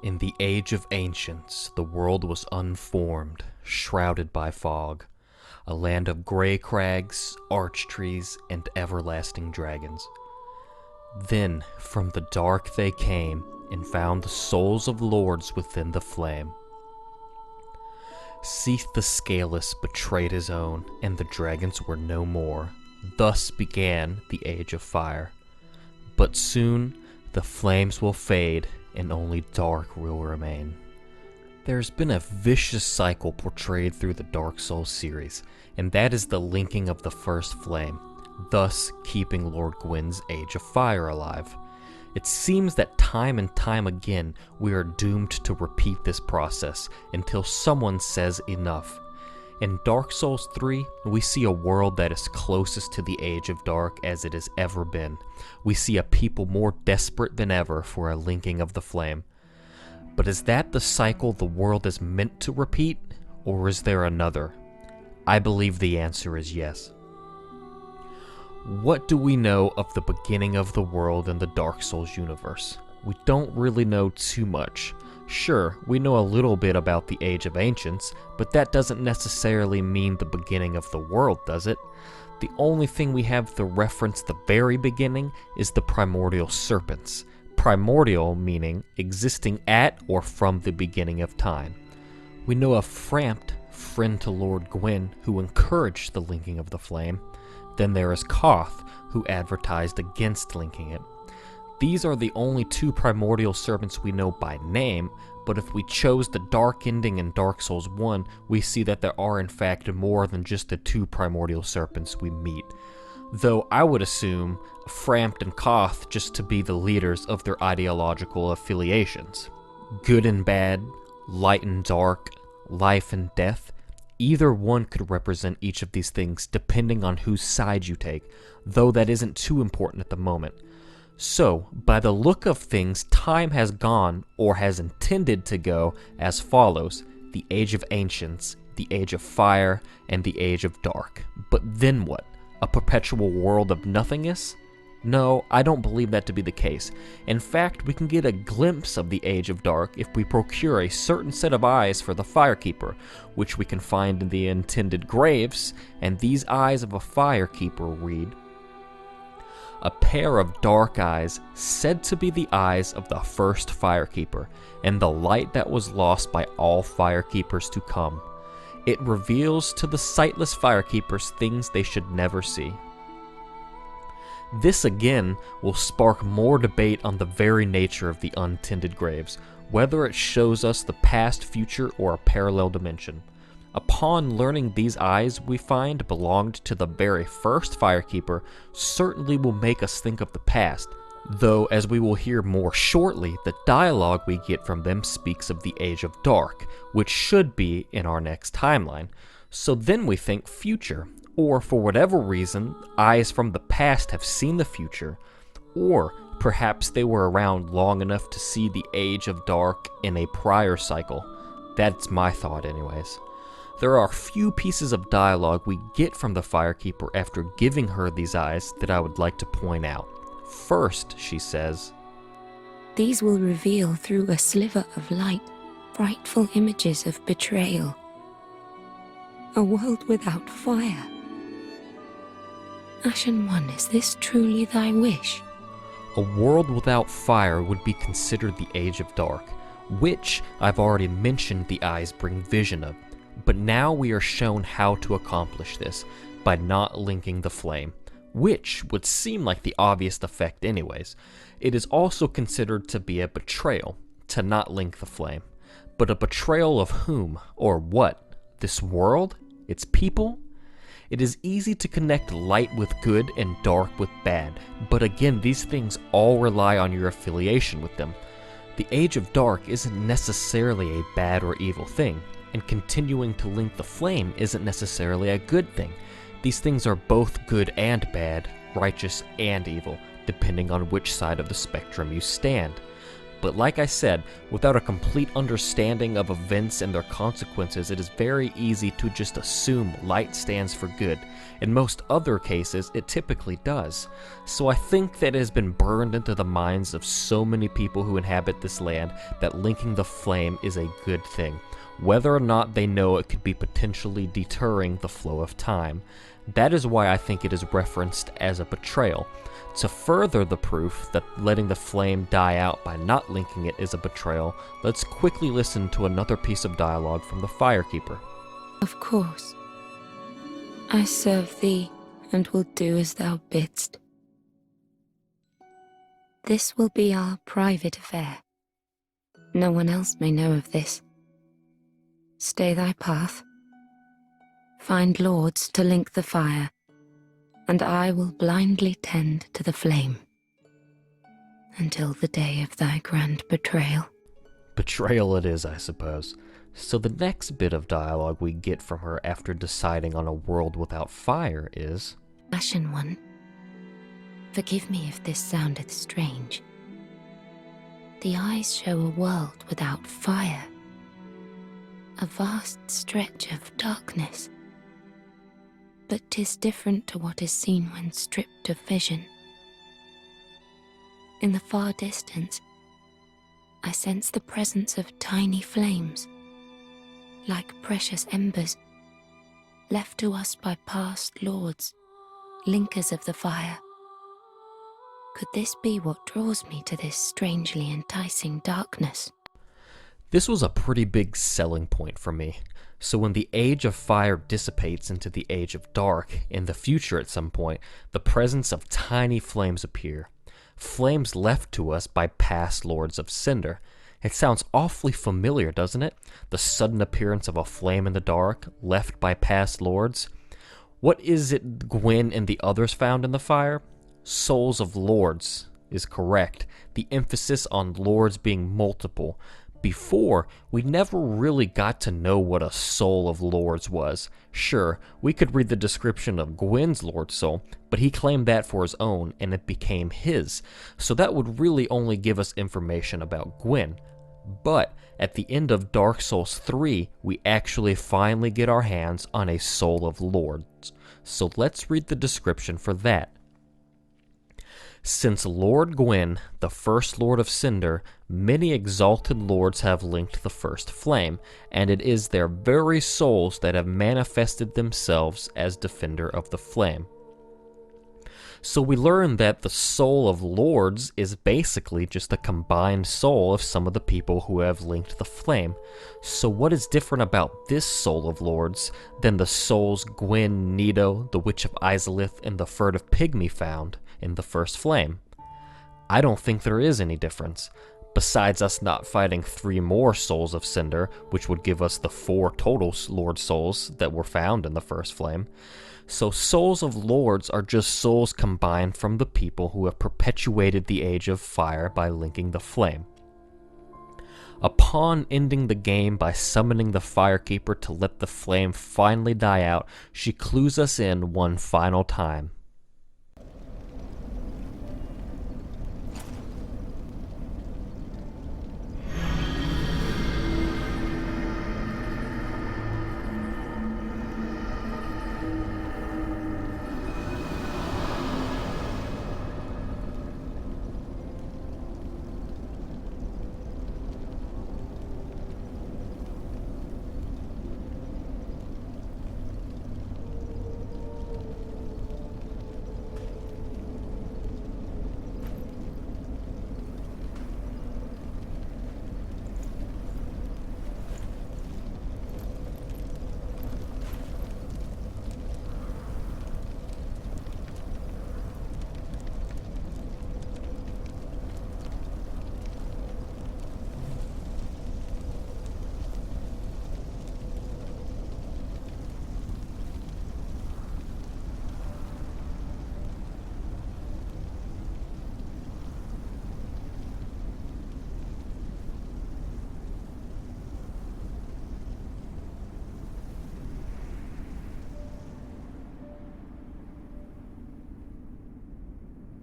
In the age of ancients, the world was unformed, shrouded by fog, a land of grey crags, arch trees, and everlasting dragons. Then from the dark they came, and found the souls of lords within the flame. Seath the Scaleless betrayed his own, and the dragons were no more. Thus began the Age of Fire. But soon the flames will fade, and only dark will remain. There's been a vicious cycle portrayed through the Dark Souls series, and that is the linking of the first flame, thus keeping Lord Gwyn's Age of Fire alive. It seems that time and time again we are doomed to repeat this process until someone says enough. In Dark Souls 3, we see a world that is closest to the Age of Dark as it has ever been. We see a people more desperate than ever for a linking of the flame. But is that the cycle the world is meant to repeat, or is there another? I believe the answer is yes. What do we know of the beginning of the world in the Dark Souls universe? We don't really know too much. Sure, we know a little bit about the Age of Ancients, but that doesn't necessarily mean the beginning of the world, does it? The only thing we have to reference the very beginning is the Primordial Serpents. Primordial meaning existing at or from the beginning of time. We know of Frampt, friend to Lord Gwyn, who encouraged the linking of the flame. Then there is Koth, who advertised against linking it. These are the only two Primordial Serpents we know by name, but if we chose the dark ending in Dark Souls 1, we see that there are in fact more than just the two Primordial Serpents we meet. Though I would assume Frampt and Koth just to be the leaders of their ideological affiliations. Good and bad, light and dark, life and death, either one could represent each of these things depending on whose side you take, though that isn't too important at the moment. So, by the look of things, time has gone, or has intended to go, as follows: the Age of Ancients, the Age of Fire, and the Age of Dark. But then what? A perpetual world of nothingness? No, I don't believe that to be the case. In fact, we can get a glimpse of the Age of Dark if we procure a certain set of eyes for the Firekeeper, which we can find in the Untended Graves, and these eyes of a Firekeeper read, "A pair of dark eyes, said to be the eyes of the first Firekeeper, and the light that was lost by all Firekeepers to come. It reveals to the sightless Firekeepers things they should never see." This again will spark more debate on the very nature of the Untended Graves, whether it shows us the past, future, or a parallel dimension. Upon learning these eyes we find belonged to the very first Firekeeper certainly will make us think of the past, though as we will hear more shortly, the dialogue we get from them speaks of the Age of Dark, which should be in our next timeline. So then we think future, or for whatever reason, eyes from the past have seen the future, or perhaps they were around long enough to see the Age of Dark in a prior cycle. That's my thought anyways. There are few pieces of dialogue we get from the Firekeeper after giving her these eyes that I would like to point out. First, she says, "These will reveal through a sliver of light frightful images of betrayal. A world without fire. Ashen One, is this truly thy wish?" a world without fire would be considered the Age of Dark, which I've already mentioned the eyes bring vision of. But now we are shown how to accomplish this, by not linking the flame, which would seem like the obvious effect anyways. It is also considered to be a betrayal, to not link the flame. But a betrayal of whom, or what? This world? Its people? It is easy to connect light with good and dark with bad, but again, these things all rely on your affiliation with them. The Age of Dark isn't necessarily a bad or evil thing, and continuing to link the flame isn't necessarily a good thing. These things are both good and bad, righteous and evil, depending on which side of the spectrum you stand. But like I said, without a complete understanding of events and their consequences, it is very easy to just assume light stands for good. In most other cases, it typically does. So I think that it has been burned into the minds of so many people who inhabit this land that linking the flame is a good thing, whether or not they know it could be potentially deterring the flow of time. That is why I think it is referenced as a betrayal. To further the proof that letting the flame die out by not linking it is a betrayal, let's quickly listen to another piece of dialogue from the Firekeeper. Of course. I serve thee, and will do as thou bidst. This will be our private affair. No one else may know of this. Stay thy path. Find lords to link the fire, and I will blindly tend to the flame until the day of thy grand betrayal. Betrayal it is, I suppose. So the next bit of dialogue we get from her after deciding on a world without fire is... Ashen one, forgive me if this soundeth strange. The eyes show a world without fire, a vast stretch of darkness. But 'tis different to what is seen when stripped of vision. In the far distance, I sense the presence of tiny flames, like precious embers, left to us by past lords, linkers of the fire. Could this be what draws me to this strangely enticing darkness? This was a pretty big selling point for me. So when the age of fire dissipates into the age of dark, in the future at some point, the presence of tiny flames appear. Flames left to us by past lords of cinder. It sounds awfully familiar, doesn't it? The sudden appearance of a flame in the dark, left by past lords. What is it Gwyn and the others found in the fire? Souls of lords is correct. The emphasis on lords being multiple. Before, we never really got to know what a soul of lords was. Sure, we could read the description of Gwyn's lord soul, but he claimed that for his own, and it became his. So that would really only give us information about Gwyn. But at the end of Dark Souls 3, we actually finally get our hands on a soul of lords. So let's read the description for that. Since Lord Gwyn, the first Lord of Cinder, many exalted lords have linked the first flame, and it is their very souls that have manifested themselves as defender of the flame. So we learn that the soul of lords is basically just a combined soul of some of the people who have linked the flame. So what is different about this soul of lords than the souls Gwyn, Nito, the Witch of Izalith, and the furtive pygmy found in the first flame? I don't think there is any difference, besides us not fighting 3 more souls of cinder, which would give us the 4 total lord souls that were found in the first flame. So souls of lords are just souls combined from the people who have perpetuated the age of fire by linking the flame. Upon ending the game by summoning the Firekeeper to let the flame finally die out, she clues us in one final time.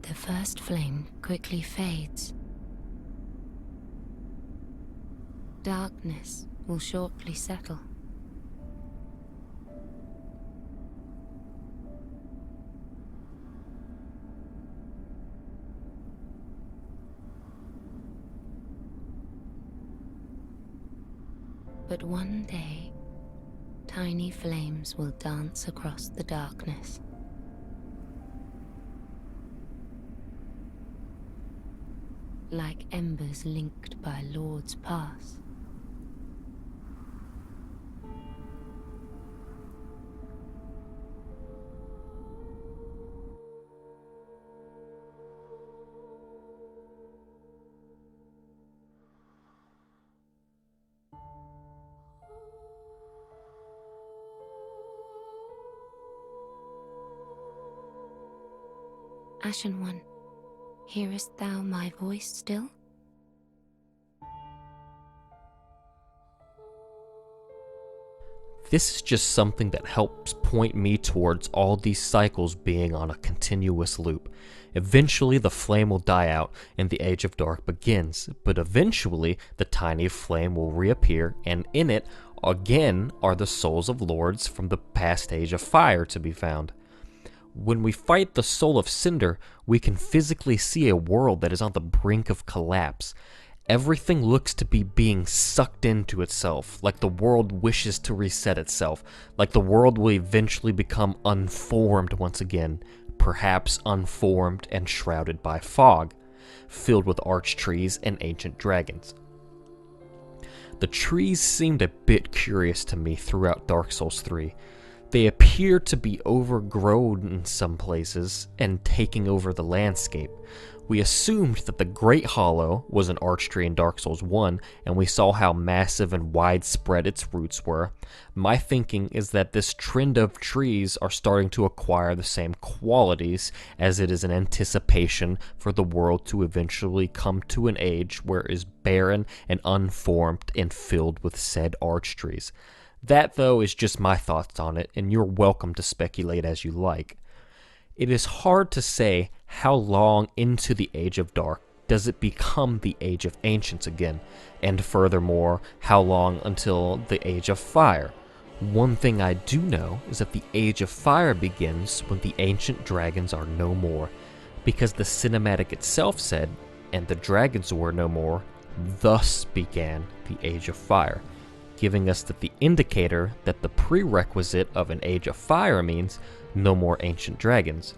The first flame quickly fades, Darkness will shortly settle. But one day, tiny flames will dance across the darkness. Like embers linked by Lord's pass. Ashen One, hearest thou my voice still? This is just something that helps point me towards all these cycles being on a continuous loop. Eventually the flame will die out and the Age of Dark begins, but eventually the tiny flame will reappear, and in it again are the souls of lords from the past Age of Fire to be found. When we fight the Soul of Cinder, we can physically see a world that is on the brink of collapse. Everything looks to be being sucked into itself, like the world wishes to reset itself, like the world will eventually become unformed once again, perhaps unformed and shrouded by fog, filled with arch trees and ancient dragons. The trees seemed a bit curious to me throughout Dark Souls 3. They appear to be overgrown in some places and taking over the landscape. We assumed that the Great Hollow was an archtree in Dark Souls 1, and we saw how massive and widespread its roots were. My thinking is that this trend of trees are starting to acquire the same qualities, as it is an anticipation for the world to eventually come to an age where it is barren and unformed and filled with said archtrees. That, though, is just my thoughts on it, and you're welcome to speculate as you like. It is hard to say how long into the Age of Dark does it become the Age of Ancients again, and furthermore, how long until the Age of Fire. One thing I do know is that the Age of Fire begins when the ancient dragons are no more, because the cinematic itself said, and the dragons were no more, thus began the Age of Fire, giving us the indicator that the prerequisite of an Age of Fire means no more ancient dragons.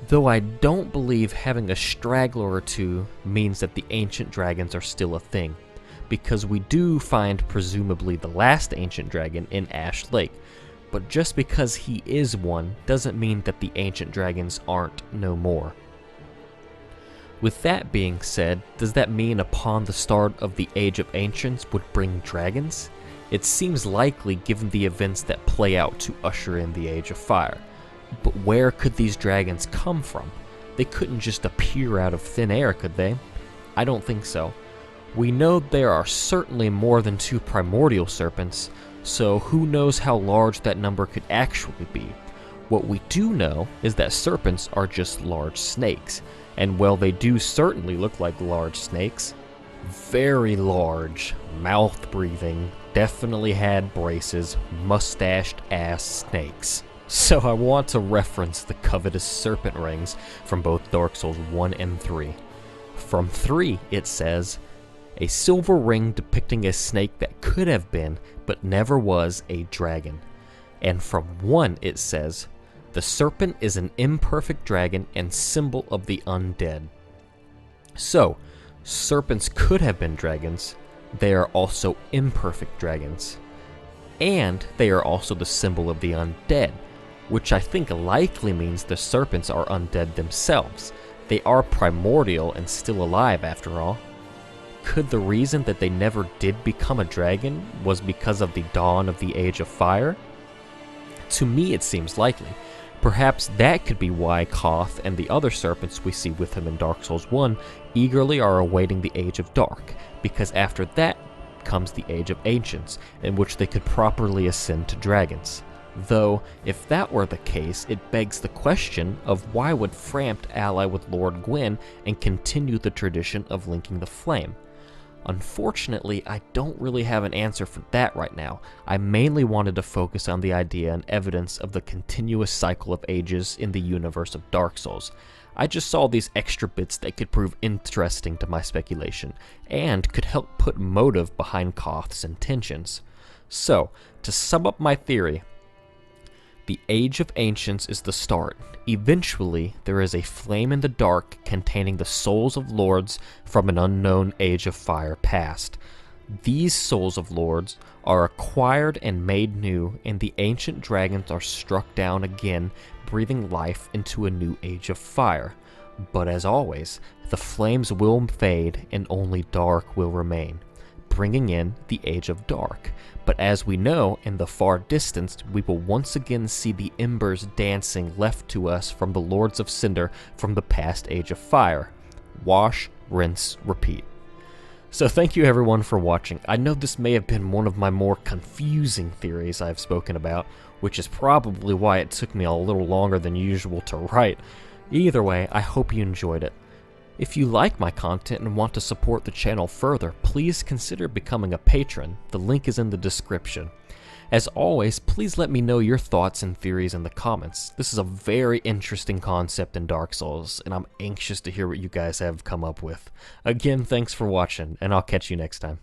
Though I don't believe having a straggler or two means that the ancient dragons are still a thing, because we do find presumably the last ancient dragon in Ash Lake, but just because he is one doesn't mean that the ancient dragons aren't no more. With that being said, does that mean upon the start of the Age of Ancients would bring dragons? It seems likely given the events that play out to usher in the Age of Fire. But where could these dragons come from? They couldn't just appear out of thin air, could they? I don't think so. We know there are certainly more than 2 primordial serpents, so who knows how large that number could actually be. What we do know is that serpents are just large snakes, and while they do certainly look like large snakes, very large, mouth-breathing, definitely had braces, mustached-ass snakes. So I want to reference the covetous serpent rings from both Dark Souls 1 and 3. From 3, it says, a silver ring depicting a snake that could have been, but never was, a dragon. And from 1, it says, the serpent is an imperfect dragon and symbol of the undead. So, serpents could have been dragons. They are also imperfect dragons. And they are also the symbol of the undead, which I think likely means the serpents are undead themselves. They are primordial and still alive after all. Could the reason that they never did become a dragon was because of the dawn of the Age of Fire? To me it seems likely. Perhaps that could be why Koth and the other serpents we see with him in Dark Souls 1 eagerly are awaiting the Age of Dark, because after that comes the Age of Ancients, in which they could properly ascend to dragons. Though, if that were the case, it begs the question of why would Frampt ally with Lord Gwyn and continue the tradition of linking the flame? Unfortunately, I don't really have an answer for that right now. I mainly wanted to focus on the idea and evidence of the continuous cycle of ages in the universe of Dark Souls. I just saw these extra bits that could prove interesting to my speculation, and could help put motive behind Koth's intentions. So, to sum up my theory, the Age of Ancients is the start. Eventually, there is a flame in the dark containing the souls of lords from an unknown Age of Fire past. These souls of lords are acquired and made new, and the ancient dragons are struck down again, breathing life into a new Age of Fire. But as always, the flames will fade and only dark will remain, bringing in the Age of Dark. But as we know, in the far distance, we will once again see the embers dancing left to us from the Lords of Cinder from the past Age of Fire. Wash, rinse, repeat. So thank you everyone for watching. I know this may have been one of my more confusing theories I've spoken about, which is probably why it took me a little longer than usual to write. Either way, I hope you enjoyed it. If you like my content and want to support the channel further, please consider becoming a patron. The link is in the description. As always, please let me know your thoughts and theories in the comments. This is a very interesting concept in Dark Souls, and I'm anxious to hear what you guys have come up with. Again, thanks for watching, and I'll catch you next time.